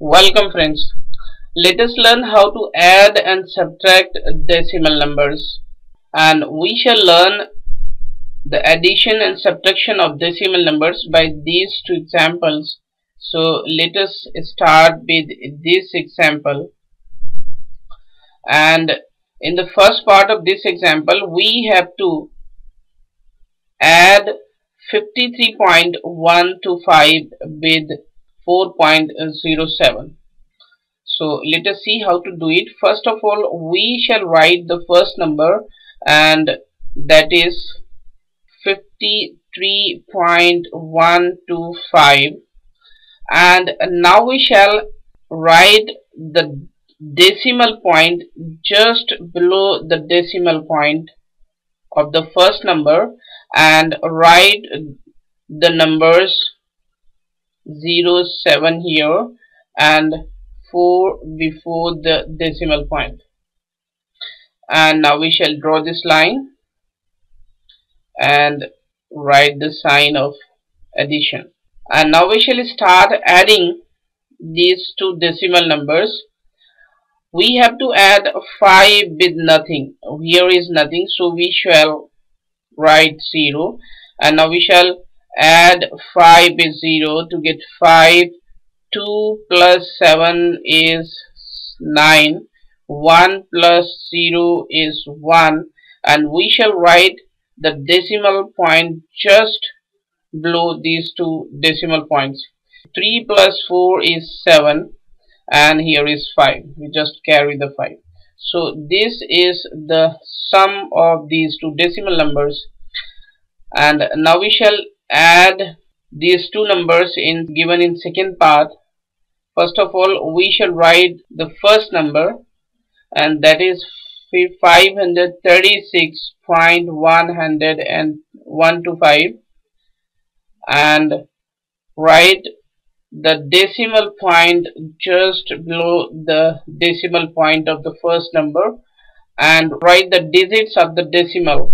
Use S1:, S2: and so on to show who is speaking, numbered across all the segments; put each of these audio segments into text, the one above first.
S1: Welcome friends. Let us learn how to add and subtract decimal numbers, and we shall learn the addition and subtraction of decimal numbers by these two examples. So let us start with this example, and in the first part of this example we have to add 53.125 with 4.07. So let us see how to do it. First of all, we shall write the first number, and that is 53.125, and now we shall write the decimal point just below the decimal point of the first number, and write the numbers 07 here and 4 before the decimal point. And now we shall draw this line and write the sign of addition. And now we shall start adding these two decimal numbers. We have to add 5 with nothing. Here is nothing, so we shall write 0. And now we shall add 5 with 0 to get 5. 2 plus 7 is 9. 1 plus 0 is 1. And we shall write the decimal point just below these two decimal points. 3 plus 4 is 7, and here is 5. We just carry the 5. So this is the sum of these two decimal numbers. And now we shall add these two numbers given in second part. First of all, we shall write the first number, and that is 536.125, and write the decimal point just below the decimal point of the first number, and write the digits of the decimal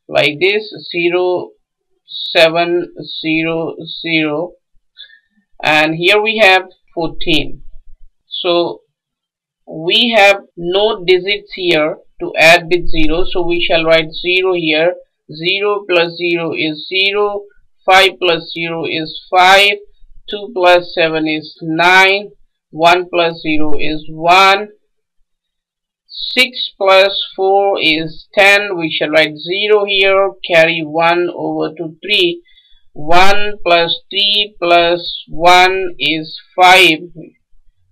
S1: like this: 0, 7, 0, 0, and here we have 14. So we have no digits here to add with 0, so we shall write 0 here. 0 plus 0 is 0, 5 plus 0 is 5, 2 plus 7 is 9, 1 plus 0 is 1, 6 plus 4 is 10. We shall write 0 here, carry 1 over to 3. 1 plus 3 plus 1 is 5,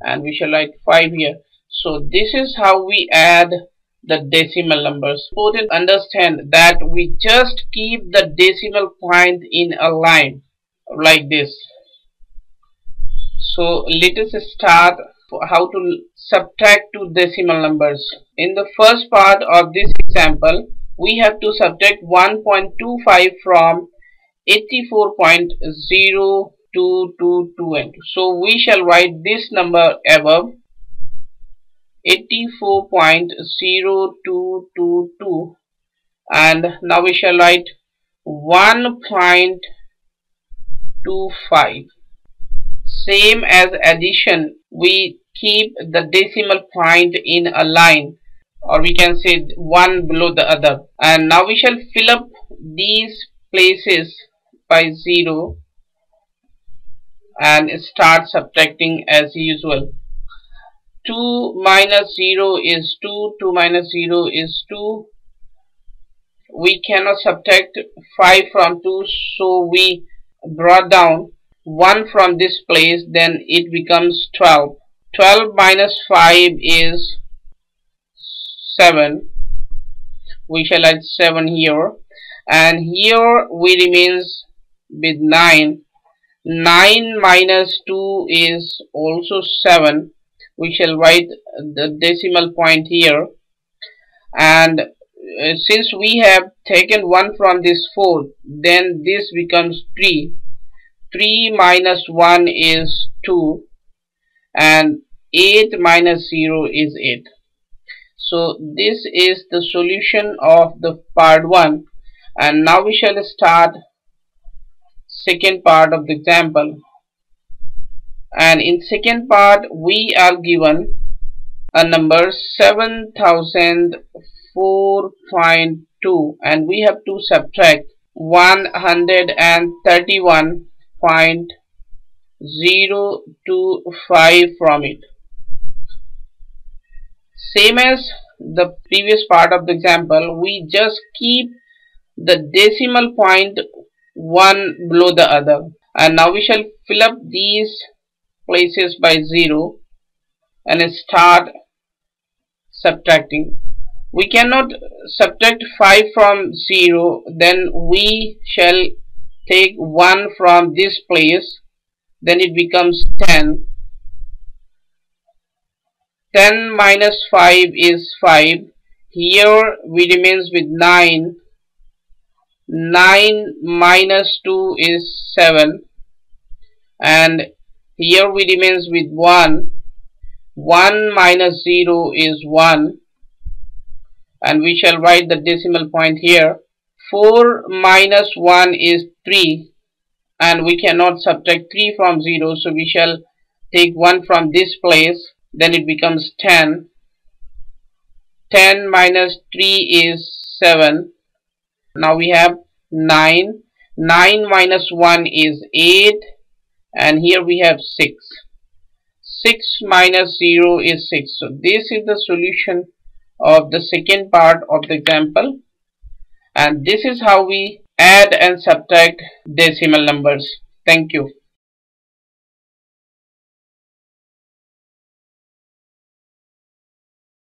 S1: and we shall write 5 here. So this is how we add the decimal numbers. Important to understand that we just keep the decimal point in a line like this. So let us start how to subtract two decimal numbers. In the first part of this example, we have to subtract 1.25 from 84.0222. So we shall write this number above, 84.0222, and now we shall write 1.25. Same as addition, we keep the decimal point in a line, or we can say one below the other. And now we shall fill up these places by 0 and start subtracting as usual. 2 minus 0 is 2, 2 minus 0 is 2. We cannot subtract 5 from 2, so we draw down 1 from this place, then it becomes 12. 12 minus 5 is 7. We shall add 7 here, and here we remains with 9. 9 minus 2 is also 7. We shall write the decimal point here, and since we have taken 1 from this 4, then this becomes 3. 3 minus 1 is 2, and 8 minus 0 is 8. So this is the solution of the part 1, and now we shall start second part of the example. and in second part we are given a number 7004.2 and we have to subtract 131.025 from it. Same as the previous part of the example, we just keep the decimal point one below the other, and now we shall fill up these places by 0 and start subtracting. We cannot subtract 5 from 0, then we shall take 1 from this place, then it becomes 10. 10 minus 5 is 5. Here we remains with 9. 9 minus 2 is 7. And here we remains with 1. 1 minus 0 is 1. And we shall write the decimal point here. 4 minus 1 is 3. And we cannot subtract 3 from 0. So we shall take 1 from this place. Then it becomes 10. 10 minus 3 is 7. Now we have 9. 9 minus 1 is 8. And here we have 6. 6 minus 0 is 6. So this is the solution of the second part of the example. And this is how we add and subtract decimal numbers. Thank you.